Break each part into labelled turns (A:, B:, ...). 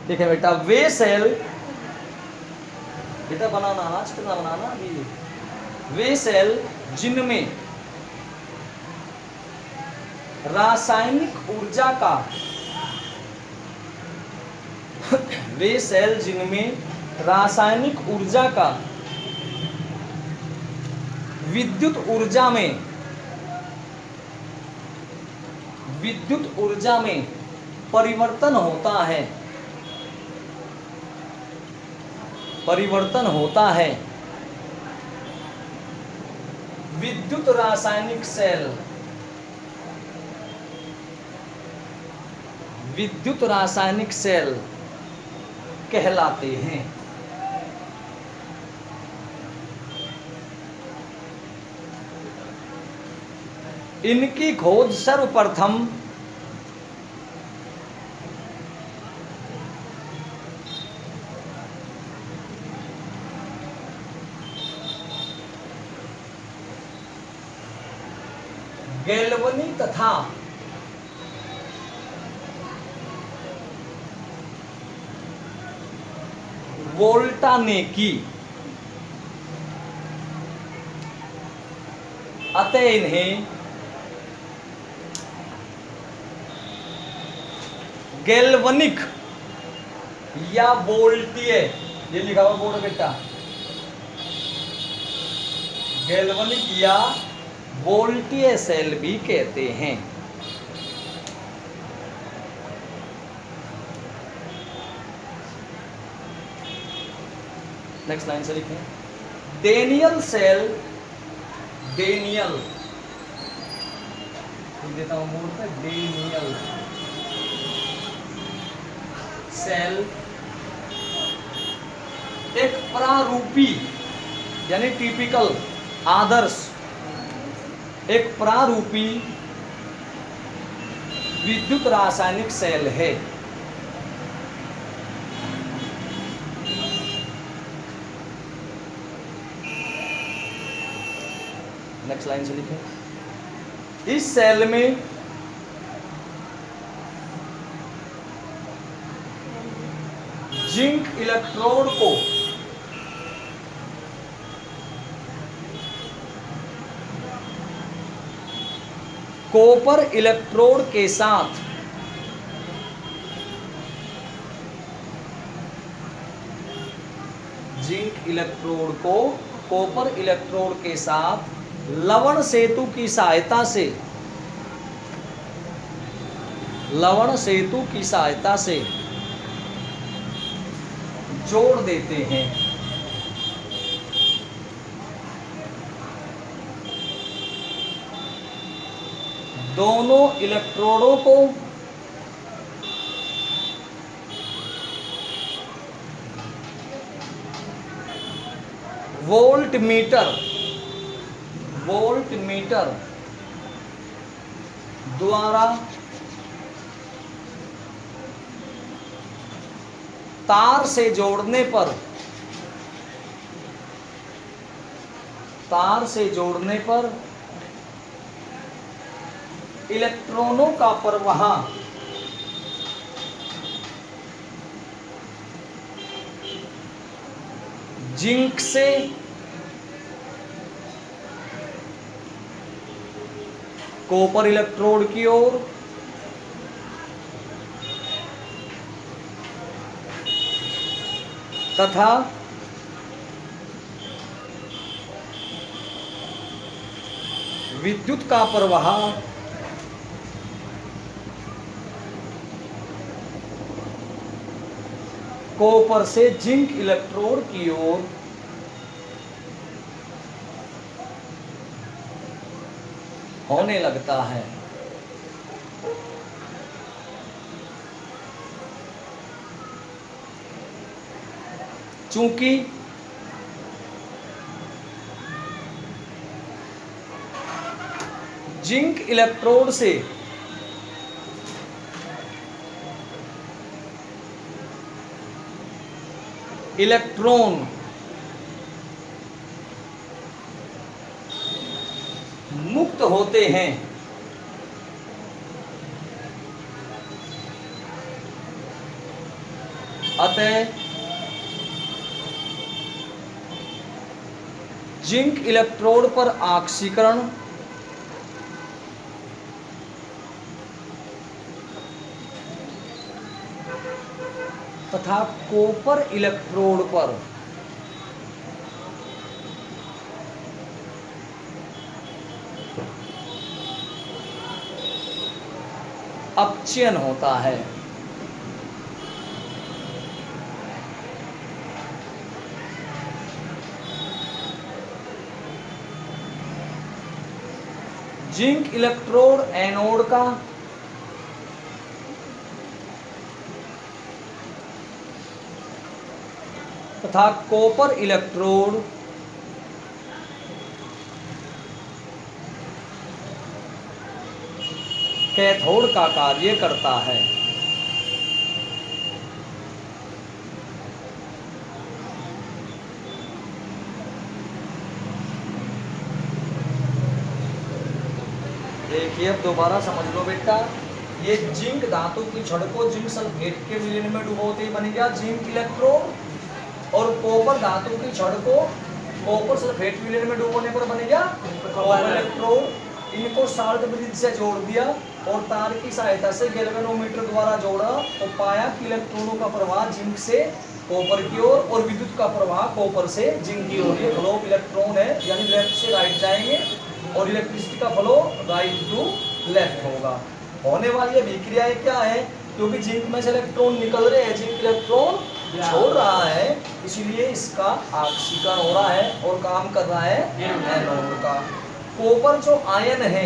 A: ठीक है बेटा, वे सेल, बेटा बनाना अनाज कितना बनाना अभी, वे सेल जिनमें रासायनिक ऊर्जा का वे सेल जिनमें रासायनिक ऊर्जा का विद्युत ऊर्जा में परिवर्तन होता है विद्युत रासायनिक सेल कहलाते हैं। इनकी खोज सर्वप्रथम गैल्वनी तथा वोल्टा ने की, अतः इन्हें गैल्वनिक या वोल्टीय, ये लिखा हुआ बोर्ड बेटा, गैल्वनिक या वोल्टीय सेल भी कहते हैं। नेक्स्ट लाइन से लिखें, डेनियल सेल, डेनियल देता हूं बोर्ड पे, डेनियल सेल एक प्रारूपी यानी टिपिकल, आदर्श, एक प्रारूपी विद्युत रासायनिक सेल है। नेक्स्ट लाइन से लिखें, इस सेल में जिंक इलेक्ट्रोड को कॉपर इलेक्ट्रोड के साथ जिंक इलेक्ट्रोड को कॉपर इलेक्ट्रोड के साथ लवण सेतु की सहायता से जोड़ देते हैं। दोनों इलेक्ट्रोडों को वोल्ट मीटर द्वारा तार से जोड़ने पर इलेक्ट्रॉनों का प्रवाह जिंक से कॉपर इलेक्ट्रोड की ओर तथा विद्युत का प्रवाह कॉपर से जिंक इलेक्ट्रोड की ओर होने लगता है। चूंकि जिंक इलेक्ट्रोड से इलेक्ट्रॉन मुक्त होते हैं, अतः जिंक इलेक्ट्रोड पर ऑक्सीकरण तथा कॉपर इलेक्ट्रोड पर अपचयन होता है। जिंक इलेक्ट्रोड एनोड का तथा कॉपर इलेक्ट्रोड कैथोड का कार्य करता है। देखिए अब दोबारा समझ लो बेटा, ये जिंक धातु की छड़ को जिंक सल्फेट के विलयन में डुबोते ही बन गया जिंक इलेक्ट्रोड, और कॉपर धातु की छड़ को कॉपर सल्फेट विलयन में डुबोने पर बन गया कॉपर इलेक्ट्रोड। इनको साल्ट ब्रिज से जोड़ दिया और तार की सहायता से गैल्वेनोमीटर द्वारा जोड़ा तो पाया कि इलेक्ट्रॉनों का प्रवाह जिंक से कॉपर की ओर और विद्युत का प्रवाह कॉपर से जिंक की ओर। ये फ्लो इलेक्ट्रॉन है, यानी लेफ्ट से राइट जाएंगे और इलेक्ट्रिसिटी का फ्लो राइट टू लेफ्ट होगा। होने वाली ये विक्रियाएं क्या है, क्योंकि जिंक में से इलेक्ट्रॉन निकल रहे हैं, जिंक इलेक्ट्रॉन छोड़ रहा है, इसीलिए इसका ऑक्सीकरण हो रहा है और काम कर रहा है एनोड का। कॉपर जो आयन है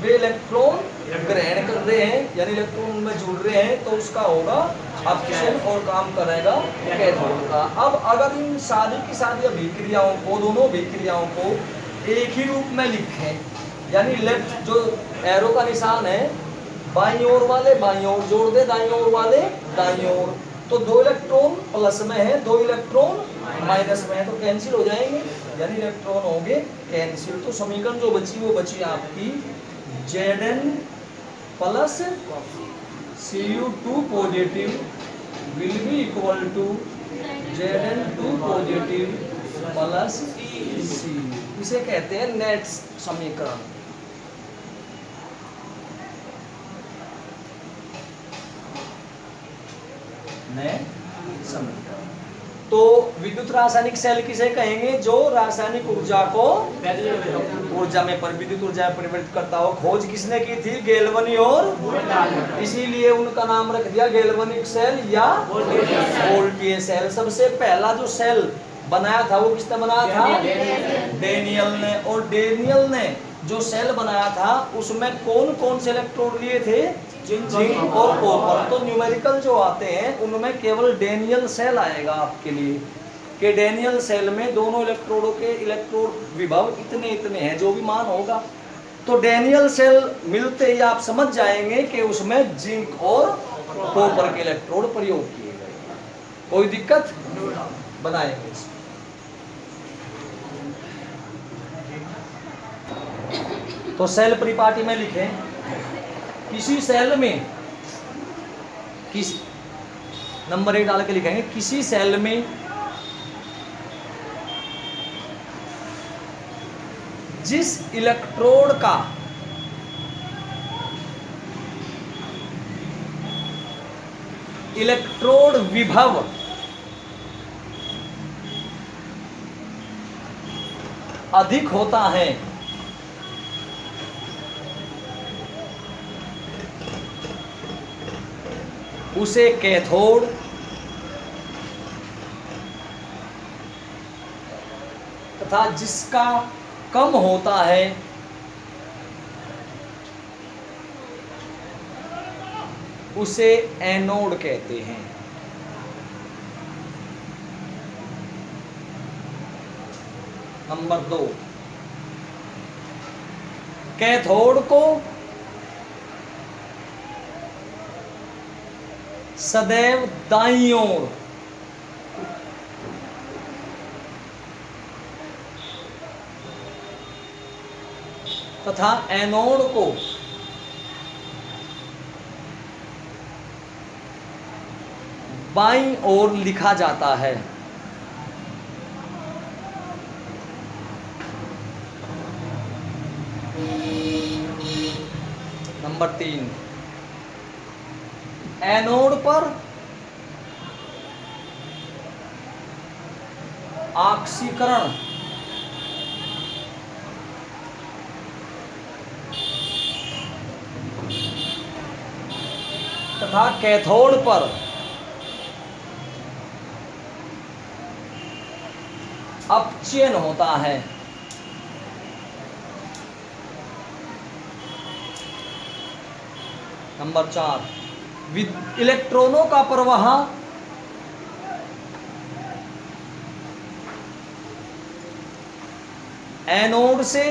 A: वे इलेक्ट्रॉन ग्रहण कर रहे हैं, यानी इलेक्ट्रॉन में जुड़ रहे हैं, तो उसका होगा अपचयन और काम करेगा कैथोड का। अब अगर इन सारी की सारी अभिक्रियाओं को, दोनों अभिक्रियाओं को एक ही रूप में लिखें, यानी लेफ्ट जो एरो का निशान है बाईं ओर वाले बाईं ओर जोड़ दे, दाईं ओर वाले दाईं ओर, तो दो इलेक्ट्रॉन प्लस में है, दो इलेक्ट्रॉन माइनस में है, तो कैंसिल हो जाएंगे, यानी इलेक्ट्रॉन होंगे कैंसिल। तो समीकरण जो बची वो बची आपकी Zn plus Cu2 positive will be equal to Zn2 positive plus Cu। इसे कहते हैं नेट समीकरण। नेट समीकरण। तो विद्युत रासायनिक सेल किसे कहेंगे, जो रासायनिक ऊर्जा को ऊर्जा में विद्युत ऊर्जा में परिवर्तित करता हो। खोज किसने की थी, गैल्वनी और इसीलिए उनका नाम रख दिया गैल्वनिक सेल या वोल्टीय सेल। सबसे पहला जो सेल बनाया था वो किसने बनाया था, डेनियल ने। और डेनियल ने जो सेल बनाया था उसमें कौन कौन से इलेक्ट्रोड लिए थे, जिंक और कॉपर। तो न्यूमेरिकल जो आते हैं उनमें केवल डेनियल सेल आएगा आपके लिए, कि डेनियल सेल में दोनों इलेक्ट्रोडों के इलेक्ट्रोड विभव इतने इतने हैं, जो भी मान होगा। तो डेनियल सेल मिलते ही आप समझ जाएंगे कि उसमें जिंक और कॉपर के इलेक्ट्रोड प्रयोग किए गए। कोई दिक्कत बनाएंगे। तो सेल परिपाटी में लिखें, किसी सेल में किस नंबर 1 डाल के लिखेंगे, किसी सेल में जिस इलेक्ट्रोड का इलेक्ट्रोड विभव अधिक होता है उसे कैथोड तथा जिसका कम होता है उसे एनोड कहते हैं। नंबर 2, कैथोड को सदैव दाईं ओर तथा एनोड को बाईं ओर लिखा जाता है। नंबर 3, एनोड पर ऑक्सीकरण तथा कैथोड पर अपचयन होता है। नंबर 4, इलेक्ट्रॉनों का प्रवाह एनोड से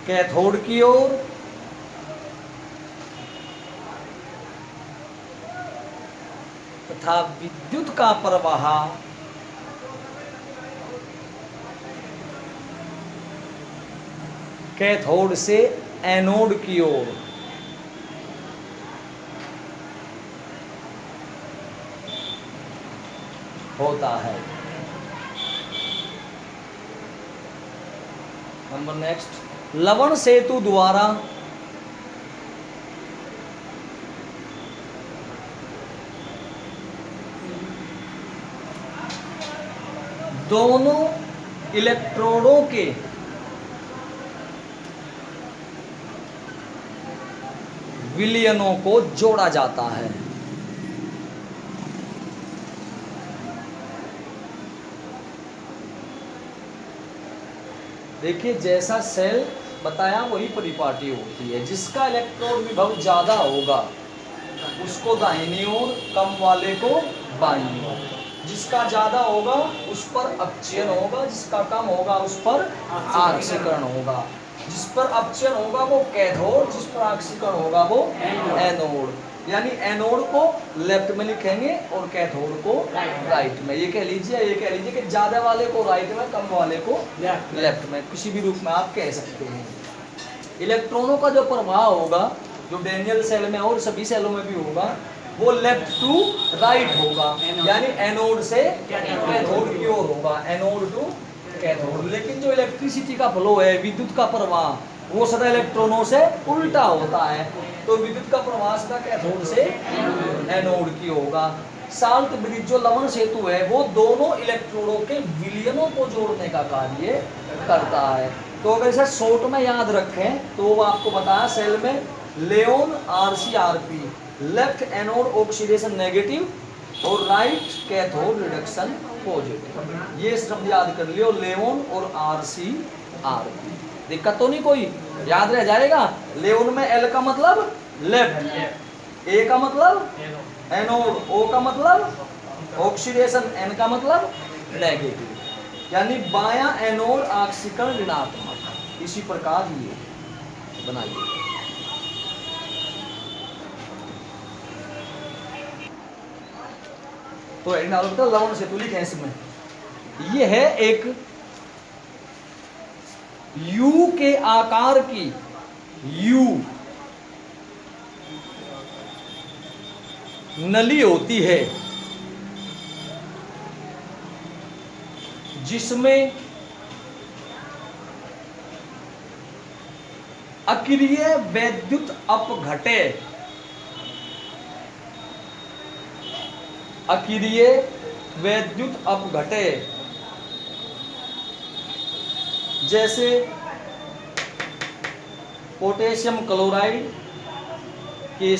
A: कैथोड की ओर तथा विद्युत का प्रवाह कैथोड से एनोड की ओर होता है। नंबर नेक्स्ट, लवण सेतु द्वारा दोनों इलेक्ट्रोडों के विलयनों को जोड़ा जाता है। देखिए, जैसा सेल बताया वही परिपाटी होती है। जिसका इलेक्ट्रॉन विभव ज्यादा होगा उसको दाहिनी ओर, कम वाले को बाईं ओर। जिसका ज्यादा होगा उस पर अपचयन होगा, जिसका कम होगा उस पर ऑक्सीकरण होगा। जिस पर अपचयन होगा वो कैथोड, जिस पर ऑक्सीकरण होगा वो एनोड। यानी एनोड को लेफ्ट में लिखेंगे और कैथोड को राइट में। ये कह लीजिए कि ज्यादा वाले को राइट में, कम वाले को लेफ्ट में, किसी भी रूप में आप कह सकते हैं। इलेक्ट्रॉनों का जो प्रवाह होगा, जो डैनियल सेल में और सभी सेलों में भी होगा, वो लेफ्ट टू राइट होगा, यानी एनोड से कैथोड की ओर होगा, एनोड टू कैथोड। लेकिन जो इलेक्ट्रिसिटी का फ्लो है, विद्युत का प्रवाह, वो सदा इलेक्ट्रॉनों से उल्टा होता है। तो विद्युत का प्रवाह सदा कैथोड से एनोड की होगा। साल्ट ब्रिज जो लवण सेतु है वो दोनों इलेक्ट्रोडों के विलयनों को जोड़ने का कार्य करता है। तो अगर इसे शॉर्ट में याद रखें तो आपको बताया सेल में Leone RCRP, left anode oxidation negative और राइट कैथोड रिडक्शन पॉजिटिव। ये शब्द याद कर लियो, लेओन और RCRP। दिक्कत तो नहीं कोई, याद रह जाएगा। लेओन में L का मतलब लेफ्ट, A का मतलब एनोड, O का मतलब ऑक्सीडेशन, N का मतलब नेगेटिव, यानी बायां एनोड ऑक्सीकरण ऋणात्मक। इसी प्रकार ये बनाइए। तो लवण सेतु लिखे इसमें। ये है एक U के आकार की U नली होती है, जिसमें अक्रिय वैद्युत अपघटय, अक्रिय वैद्युत अपघटय जैसे पोटेशियम क्लोराइड के